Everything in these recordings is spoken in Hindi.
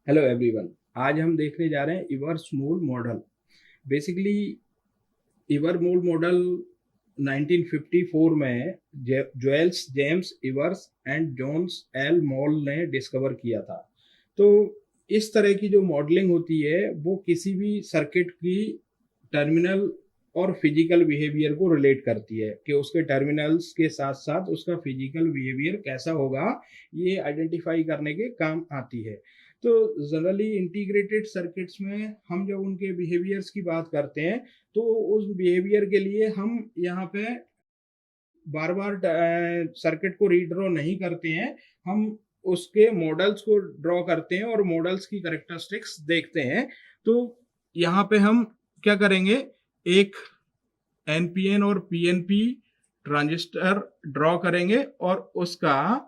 Hello everyone. आज हम देखने जा रहे हैं इवर्स मूल मॉडल। बेसिकली इवर मूल मॉडल 1954 में Jewell James Ebers and John L Moll ने डिस्कवर किया था। तो इस तरह की जो मॉडलिंग होती है वो किसी भी सर्किट की टर्मिनल और फिजिकल बिहेवियर को रिलेट करती है कि उसके टर्मिनल्स के साथ साथ उसका फिजिकल बिहेवियर कैसा होगा, ये आइडेंटिफाई करने के काम आती है। तो जनरली इंटीग्रेटेड सर्किट्स में हम जब उनके बिहेवियर्स की बात करते हैं तो उस बिहेवियर के लिए हम यहाँ पे बार बार सर्किट को रीड्रॉ नहीं करते हैं। हम उसके मॉडल्स को ड्रॉ करते हैं और मॉडल्स की करेक्टरिस्टिक्स देखते हैं। तो यहाँ पे हम क्या करेंगे, एक एनपीएन और पीएनपी ट्रांजिस्टर ड्रॉ करेंगे और उसका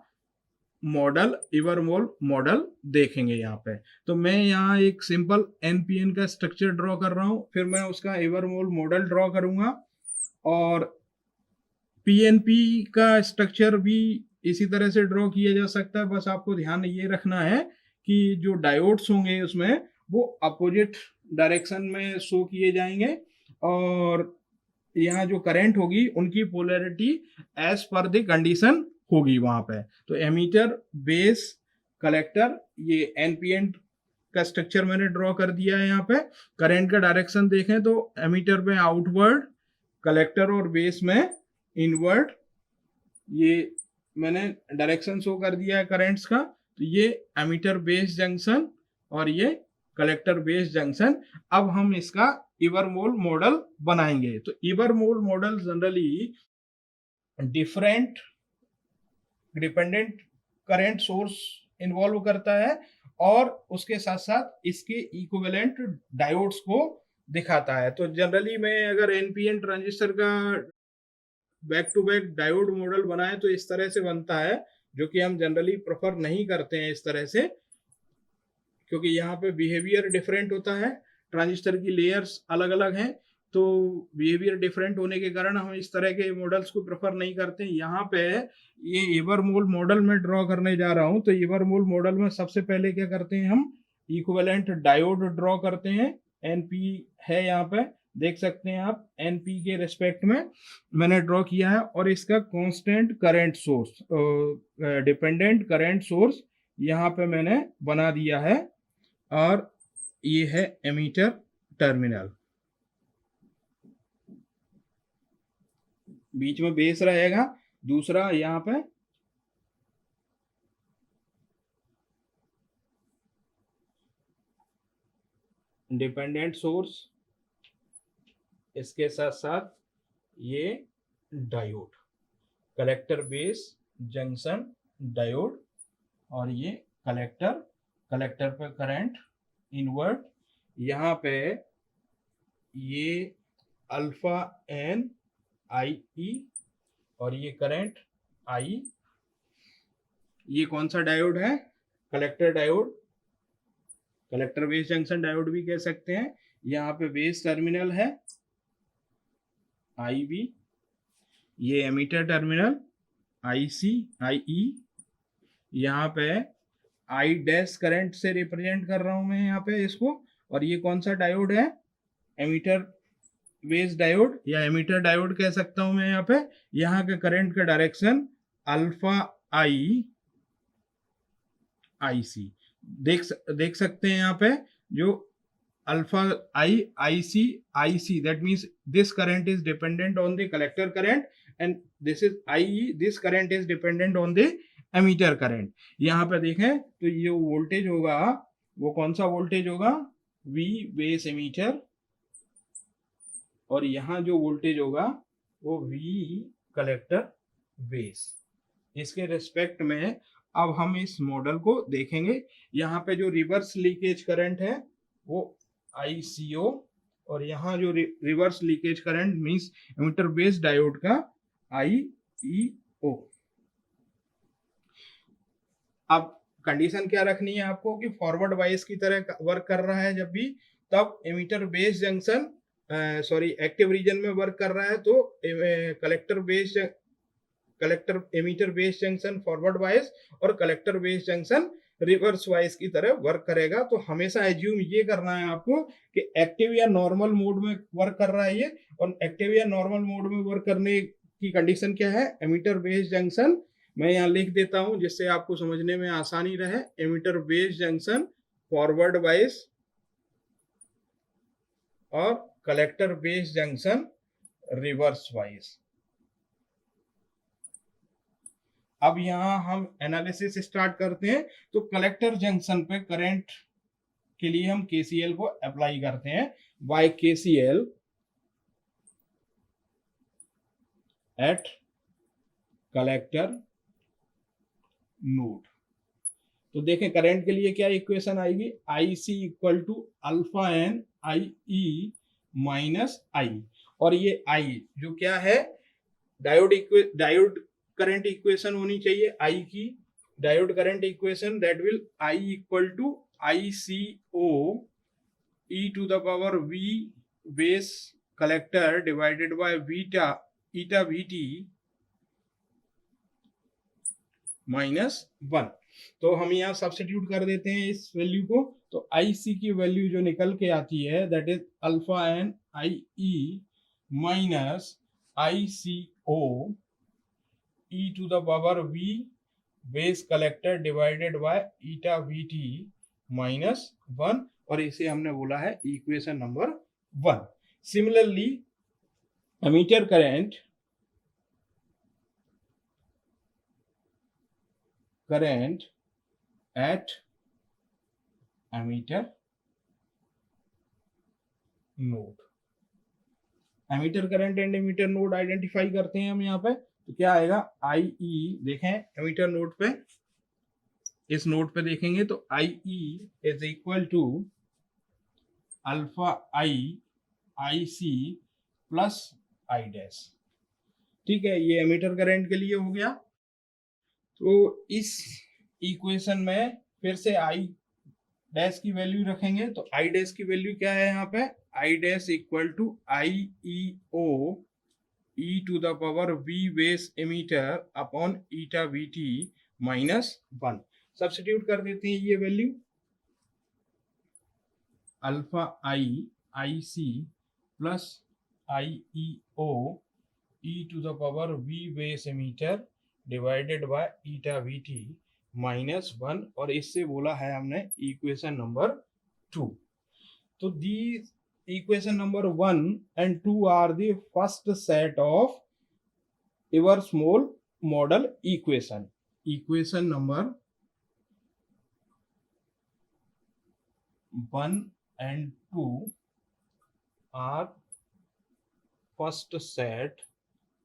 मॉडल इवरमोल मॉडल देखेंगे यहाँ पे। तो मैं यहाँ एक सिंपल एनपीएन का स्ट्रक्चर ड्रॉ कर रहा हूँ, फिर मैं उसका इवरमोल मॉडल ड्रॉ करूंगा और पीएनपी का स्ट्रक्चर भी इसी तरह से ड्रॉ किया जा सकता है। बस आपको ध्यान ये रखना है कि जो डायोड्स होंगे उसमें वो अपोजिट डायरेक्शन में शो किए जाएंगे और यहाँ जो करंट होगी उनकी polarity as per the condition होगी वहां पे। तो एमीटर, बेस, कलेक्टर, ये एनपीएन का स्ट्रक्चर मैंने ड्रॉ कर दिया है। यहाँ पे करंट का डायरेक्शन देखें तो एमीटर में आउटवर्ड, कलेक्टर और बेस में इनवर्ड, ये मैंने डायरेक्शन शो कर दिया है करंट्स का। तो ये एमीटर बेस जंक्शन और ये कलेक्टर बेस जंक्शन। अब हम इसका इवरमोल मॉडल बनाएंगे। तो Ebers Moll model generally different dependent current source involve करता है और उसके साथ साथ इसके इक्विवेलेंट डायोड्स को दिखाता है। तो जनरली मैं अगर एनपीएन ट्रांजिस्टर का back to back diode model बनाए तो इस तरह से बनता है, जो कि हम जनरली प्रेफर नहीं करते हैं इस तरह से, क्योंकि यहाँ पे बिहेवियर डिफरेंट होता है, ट्रांजिस्टर की लेयर्स अलग अलग हैं। तो बिहेवियर डिफरेंट होने के कारण हम इस तरह के मॉडल्स को प्रेफर नहीं करते। यहाँ पे ये इवरमोल मॉडल में ड्रॉ करने जा रहा हूँ। तो इवरमोल मॉडल में सबसे पहले क्या करते हैं, हम इक्विवेलेंट डायोड ड्रॉ करते हैं। एनपी है यहाँ पे, देख सकते हैं आप, एनपी के रिस्पेक्ट में मैंने ड्रॉ किया है और इसका constant current source, dependent current source यहाँ पे मैंने बना दिया है और ये है एमीटर टर्मिनल। बीच में बेस रहेगा। दूसरा यहाँ पे डिपेंडेंट सोर्स, इसके साथ साथ ये diode, collector base junction diode और ये कलेक्टर, कलेक्टर पे करंट इनवर्ट। यहाँ पे ये अल्फा एन आई ई और ये करंट आई। ये कौन सा डायोड है, collector diode, collector base junction diode भी कह सकते हैं। यहाँ पे बेस टर्मिनल है आई बी, ये एमीटर टर्मिनल आई सी आई ई। यहाँ पे आई डैश करंट से रिप्रेजेंट कर रहा हूं मैं यहाँ पे इसको। और ये कौन सा डायोड है, एमीटर बेस डायोड या एमीटर डायोड कह सकता हूं मैं यहाँ पे। यहाँ के करंट का डायरेक्शन अल्फा आई आई सी, देख सकते हैं यहाँ पे, जो alpha I C, that means this current is dependent on the collector current and this is I, this current is dependent on the emitter current. यहाँ पे देखें तो ये वोल्टेज होगा, वो कौन सा वोल्टेज होगा, वी बेस एमीटर, और यहाँ जो वोल्टेज होगा वो वी कलेक्टर बेस। इसके रिस्पेक्ट में अब हम इस मॉडल को देखेंगे। यहाँ पे जो रिवर्स लीकेज करंट है वो ICO और यहाँ जो reverse leakage current means emitter base diode का IEO। अब कंडीशन क्या रखनी है आपको कि फॉरवर्ड वाइज की तरह वर्क कर रहा है जब भी, तब emitter base junction sorry active region में वर्क कर रहा है तो collector emitter base junction forward bias और collector base junction reverse bias की तरह वर्क करेगा। तो हमेशा एज्यूम ये करना है आपको कि एक्टिव या नॉर्मल मोड में वर्क कर रहा है ये, और एक्टिव या नॉर्मल मोड में वर्क करने की कंडीशन क्या है, एमीटर बेस जंक्शन। मैं यहाँ लिख देता हूं जिससे आपको समझने में आसानी रहे। Emitter base junction forward bias और collector base junction reverse bias. अब यहां हम एनालिसिस स्टार्ट करते हैं। तो कलेक्टर जंक्शन पे करंट के लिए हम केसीएल को अप्लाई करते हैं। By KCL at collector node. तो देखें करंट के लिए क्या इक्वेशन आएगी, I C equal to alpha N I E minus I. और ये आई जो क्या है, डायोड करंट इक्वेशन होनी चाहिए आई की, diode current equation that will I equal to I C O E to the power V base collector divided by beta eta V T minus 1। तो हम यहाँ सब्स्टिट्यूट कर देते हैं इस वैल्यू को। तो आई सी की वैल्यू जो निकल के आती है that is alpha N I E minus I C O E to the power V base collector divided by eta V T minus 1, और इसे हमने बोला है equation number 1। Similarly emitter current at emitter node, emitter current and emitter node identify करते हैं हम यहाँ पे। तो क्या आएगा, आई ई, देखें एमीटर नोड पे, इस नोड पे देखेंगे तो I E is equal to alpha I C plus I dash. ठीक है, ये एमीटर करंट के लिए हो गया। तो इस इक्वेशन में फिर से आई डैश की वैल्यू रखेंगे। तो आई डैश की वैल्यू क्या है यहाँ पे, I dash equal to I E O E to the power V base emitter upon eta V T minus 1। Substitute कर देते हैं ये value, alpha I C plus I E O E to the power V base emitter divided by eta V T minus 1, और इससे बोला है हमने इक्वेशन नंबर 2। तो the equation number 1 and 2 are the first set of Evers-Moll model equation. Equation number 1 and 2 are first set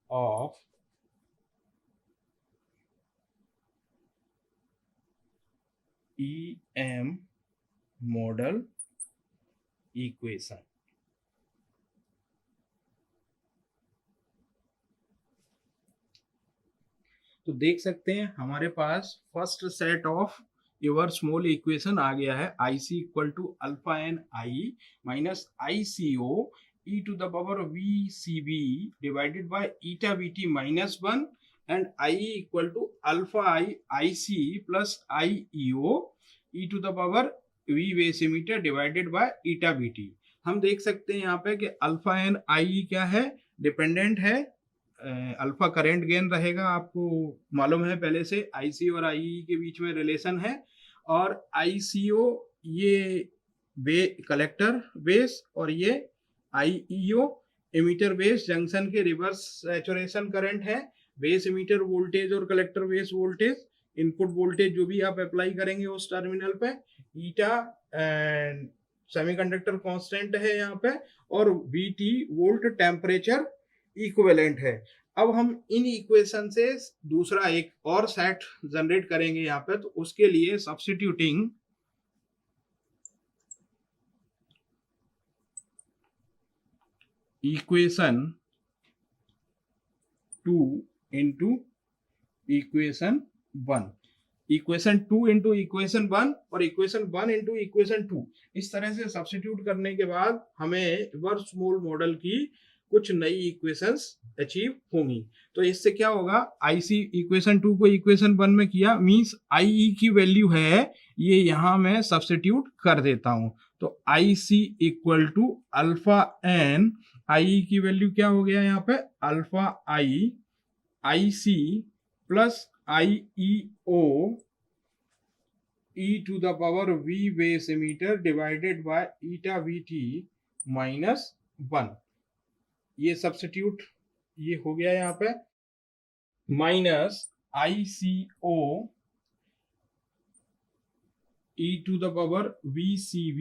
of EM model equation. तो देख सकते हैं हमारे पास first set of Ebers Moll equation आ गया है। I C equal to alpha N I minus I C O E to the power V C B divided by eta V T minus 1 and I equal to alpha I C plus I E O E to the power V base emitter divided by eta V T. हम देख सकते हैं यहाँ पे कि अल्फा एन आई क्या है, डिपेंडेंट है। अल्फा करंट गेन रहेगा, आपको मालूम है पहले से आईसी और आईई के बीच में रिलेशन है। और आईसीओ ये कलेक्टर बेस और ये आईईओ एमीटर बेस जंक्शन के रिवर्स सैचुरेशन करंट है। बेस एमीटर वोल्टेज और collector base voltage, input voltage जो भी आप अप्लाई करेंगे उस टर्मिनल पे, ईटा सेमीकंडक्टर कांस्टेंट है यहाँ पे, और वीटी वोल्ट टेम्परेचर इक्विवेलेंट है। अब हम इन इक्वेशन से दूसरा एक और सेट जनरेट करेंगे यहाँ पे। तो उसके लिए substituting equation 2 into equation 1, equation 2 into equation 1 और इक्वेशन 1 इंटू इक्वेशन 2, इस तरह से सब्स्टिट्यूट करने के बाद हमें इवर्स-मोल मॉडल की कुछ नई इक्वेशंस अचीव होंगी। तो इससे क्या होगा, आईसी इक्वेशन 2 को इक्वेशन 1 में किया, मींस आई की वैल्यू है ये यहां मैं सब्स्टिट्यूट कर देता हूं। तो I C equal to alpha N, I की वैल्यू क्या हो गया यहाँ पे, alpha I C plus I E O e to the power v base emitter divided by eta vt minus 1। ये सब्स्टिट्यूट ये हो गया यहाँ पे, minus I C O e to the power vcv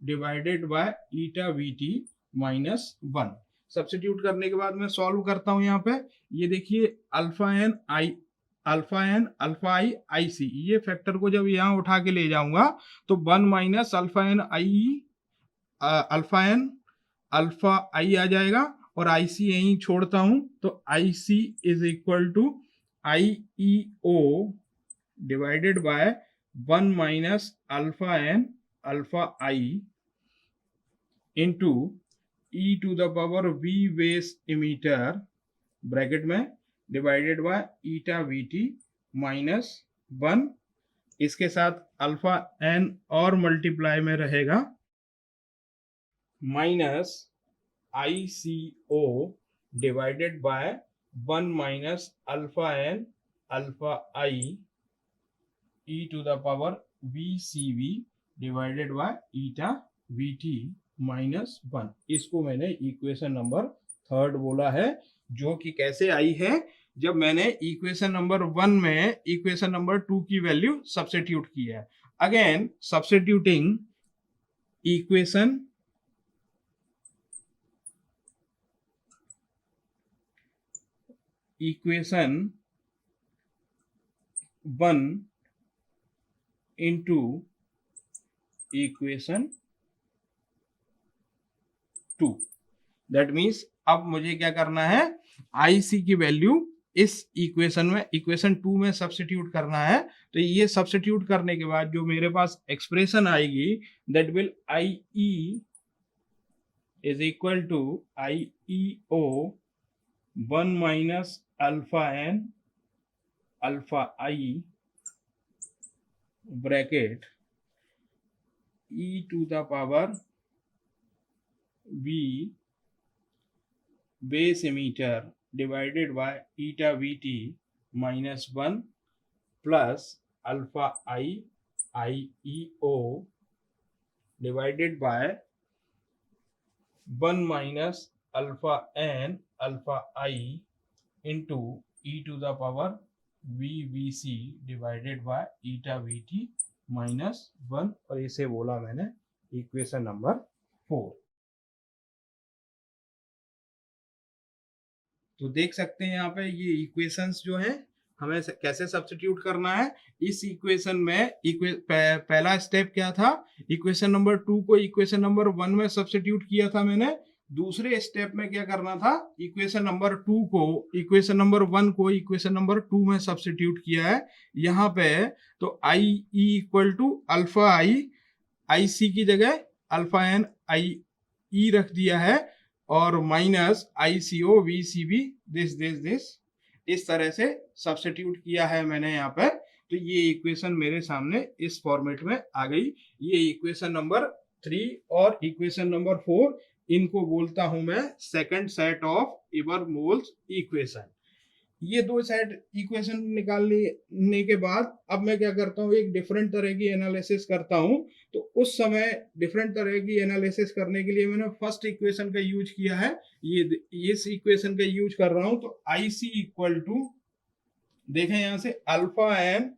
divided by eta vt minus 1। Substitute करने के बाद मैं सॉल्व करता हूं यहाँ पे, ये देखिए अल्फा एन आई आई सी, ये फैक्टर को जब यहाँ उठा के ले जाऊंगा तो 1 minus alpha N alpha I आ जाएगा, और आई सी यहीं छोड़ता हूं तो I C is equal to I E O divided by 1 minus alpha N alpha I into e to the power v base emitter bracket में divided by eta V T minus 1। इसके साथ अल्फा एन और मल्टीप्लाई में रहेगा, minus I C O divided by 1 minus alpha N alpha I e to the power V C V divided by eta V T minus 1। इसको मैंने इक्वेशन नंबर 3 बोला है, जो कि कैसे आई है, जब मैंने इक्वेशन नंबर 1 में इक्वेशन नंबर 2 की वैल्यू सब्स्टिट्यूट की है। Again substituting equation equation 1 into equation 2, that means अब मुझे क्या करना है, आई सी की वैल्यू इस इक्वेशन में इक्वेशन 2 में सब्स्टिट्यूट करना है। तो ये सब्स्टिट्यूट करने के बाद जो मेरे पास एक्सप्रेशन आएगी, that will I E is equal to I E O 1 minus alpha N alpha I bracket E to the power v base emitter divided by eta vt minus 1 plus alpha I e o divided by 1 minus alpha n alpha I into e to the power vbc divided by eta vt minus 1। और इसे बोला मैंने इक्वेशन नंबर 4। तो देख सकते हैं यहाँ पे ये इक्वेशंस जो है हमें कैसे सब्स्टिट्यूट करना है। इस इक्वेशन में पहला स्टेप क्या था, इक्वेशन नंबर 2 को इक्वेशन नंबर 1 में सब्स्टिट्यूट किया था मैंने। दूसरे स्टेप में क्या करना था, इक्वेशन नंबर 2 को इक्वेशन नंबर 1 को इक्वेशन नंबर 2 में सब्स्टिट्यूट किया है यहाँ पे। तो I E equal to alpha I सी की जगह अल्फा एन आई ई रख दिया है, और minus I C O V C B this इस तरह से सब्स्टिट्यूट किया है मैंने यहाँ पे। तो ये इक्वेशन मेरे सामने इस फॉर्मेट में आ गई। ये इक्वेशन नंबर 3 और इक्वेशन नंबर 4, इनको बोलता हूं मैं सेकंड सेट ऑफ इबरमोल्स इक्वेशन। ये दो सेट इक्वेशन निकालने के बाद अब मैं क्या करता हूँ, एक डिफरेंट तरह की एनालिसिस करता हूँ। तो उस समय डिफरेंट तरह की एनालिसिस करने के लिए मैंने फर्स्ट इक्वेशन का यूज किया है, ये इस इक्वेशन का यूज कर रहा हूँ। तो आई सी इक्वल टू, देखें यहां से alpha N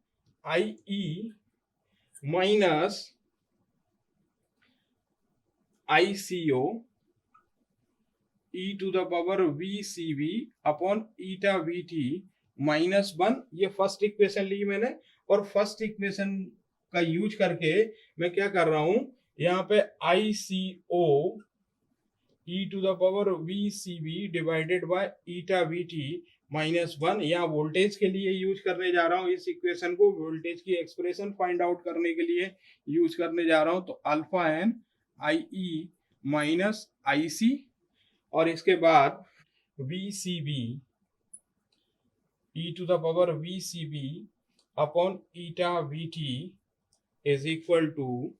I E minus I C O e to the power V C V upon eta V T minus 1। ये फर्स्ट इक्वेशन ली मैंने, और फर्स्ट इक्वेशन का यूज करके मैं क्या कर रहा हूं, यहाँ पे I C O e to the power V C V divided by eta V T minus 1, यहाँ वोल्टेज के लिए यूज करने जा रहा हूँ। इस इक्वेशन को वोल्टेज की एक्सप्रेशन फाइंड आउट करने के लिए यूज करने जा रहा हूँ। तो alpha N I E minus I सी, और इसके बाद VCB e to the power VCB upon eta VT is equal to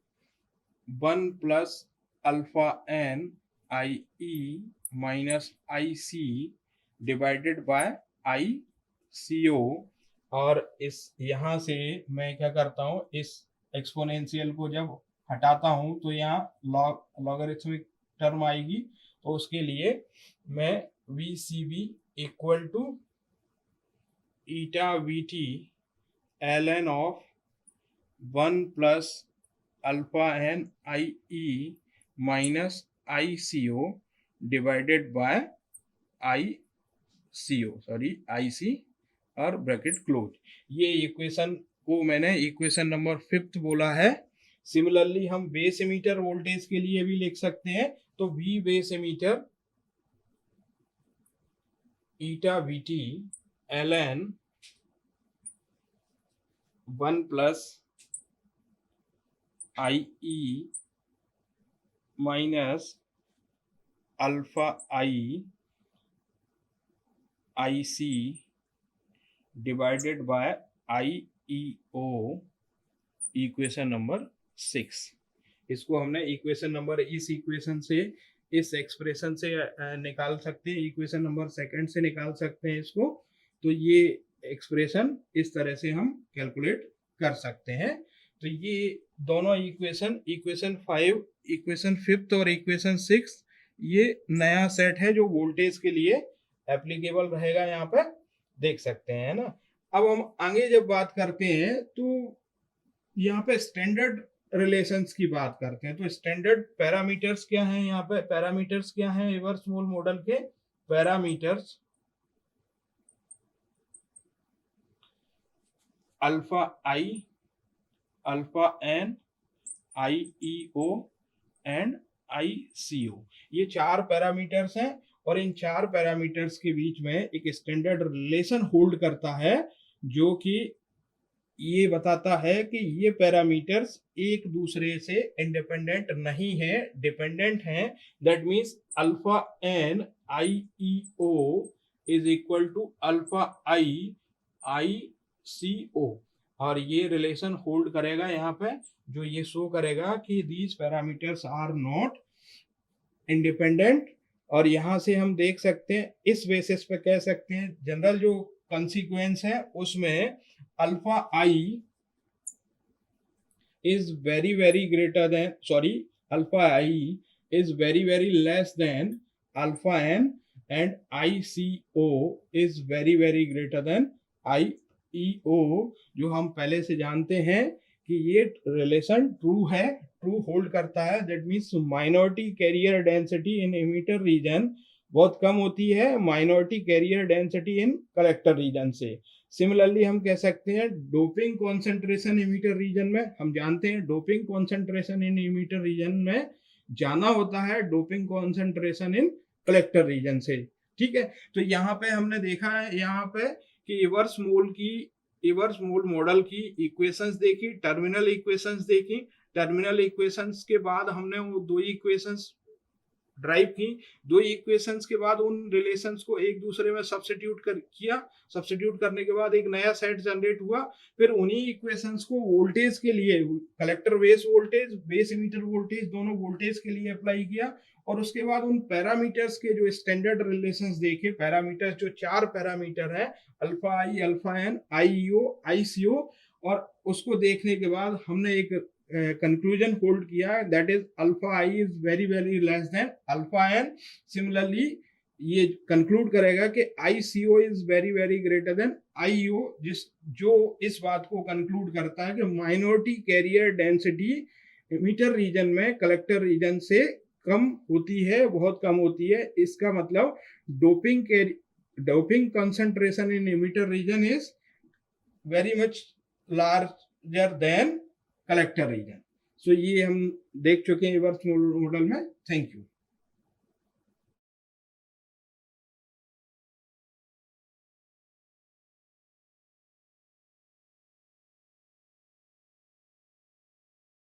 1 plus alpha n IE minus IC divided by ICO। और इस यहाँ से मैं क्या करता हूँ, इस एक्सपोनेंशियल को जब हटाता हूँ तो यहाँ लॉगरिथमिक टर्म आएगी, तो उसके लिए मैं VCB equal to eta VT ln of 1 plus alpha n IE minus ICO divided by IC और ब्रैकेट क्लोज। ये इक्वेशन को मैंने इक्वेशन नंबर 5 बोला है। सिमिलरली हम बेस एमीटर वोल्टेज के लिए भी लिख सकते हैं, तो V base emitter eta VT ln 1 plus IE minus alpha IC divided by IEO equation number 6। इसको हमने इक्वेशन नंबर इस इक्वेशन से, इस एक्सप्रेशन से निकाल सकते हैं, इक्वेशन नंबर 2 से निकाल सकते हैं इसको। तो ये एक्सप्रेशन इस तरह से हम कैलकुलेट कर सकते हैं। तो ये दोनों इक्वेशन 5, इक्वेशन 5 और इक्वेशन 6 ये नया सेट है जो वोल्टेज के लिए एप्लीकेबल रहेगा, यहाँ पे देख सकते हैं ना। अब हम आगे जब बात करते हैं तो यहाँ पे स्टैंडर्ड रिलेशंस की बात करते हैं। तो स्टैंडर्ड पैरामीटर्स क्या हैं, यहाँ पे पैरामीटर्स क्या हैं रिवर्स मूल मॉडल के parameters? Alpha I, alpha n, IEO and ICO, ये 4 पैरामीटर्स हैं। और इन 4 पैरामीटर्स के बीच में एक स्टैंडर्ड रिलेशन होल्ड करता है, जो कि ये बताता है कि ये पैरामीटर्स एक दूसरे से इंडिपेंडेंट नहीं है, डिपेंडेंट हैं। That means alpha n IEO is equal to alpha I ICO। और ये रिलेशन होल्ड करेगा यहाँ पे, जो ये शो करेगा कि these parameters are not independent. और यहाँ से हम देख सकते हैं, इस बेसिस पे कह सकते हैं, जनरल जो कंसीक्वेंस है उसमें alpha I is very very greater than, alpha I is very very less than alpha n and ICO is very very greater than IEO, जो हम पहले से जानते हैं कि ये रिलेशन ट्रू है, ट्रू होल्ड करता है। That means minority carrier density in emitter region बहुत कम होती है minority carrier density in collector region से। सिमिलरली हम कह सकते हैं डोपिंग कॉन्सेंट्रेशन एमिटर रीजन में, हम जानते हैं doping concentration in emitter region में ज्यादा होता है doping concentration in collector region से। ठीक है, तो यहाँ पे हमने देखा है यहाँ पे कि रिवर्स मोल मॉडल की इक्वेशंस देखी, टर्मिनल इक्वेशंस देखी। टर्मिनल इक्वेशंस के बाद हमने वो 2 इक्वेशंस ड्राइव की। 2 इक्वेशंस के बाद उन रिलेशंस को एक दूसरे में सब्स्टिट्यूट किया। सब्स्टिट्यूट करने के बाद एक नया सेट जनरेट हुआ। फिर उन्हीं इक्वेशंस को वोल्टेज के लिए, collector base voltage, base emitter voltage, दोनों वोल्टेज के लिए अप्लाई किया। और उसके बाद उन पैरामीटर्स के जो स्टैंडर्ड रिलेशंस देखे, पैरामीटर्स जो 4 पैरामीटर है alpha I, alpha n, IEO, ICO, और उसको देखने के बाद हमने एक कंक्लूजन होल्ड किया, that is alpha I is very very less than alpha n। Similarly ये कंक्लूड करेगा कि ICO is very very greater than IEO, जो इस बात को कंक्लूड करता है कि minority carrier density emitter region में कलेक्टर रीजन से कम होती है, बहुत कम होती है। इसका मतलब doping concentration in emitter region is very much larger than collector region. So ये हम देख चुके हैं रिवर्स मॉडल में। Thank you.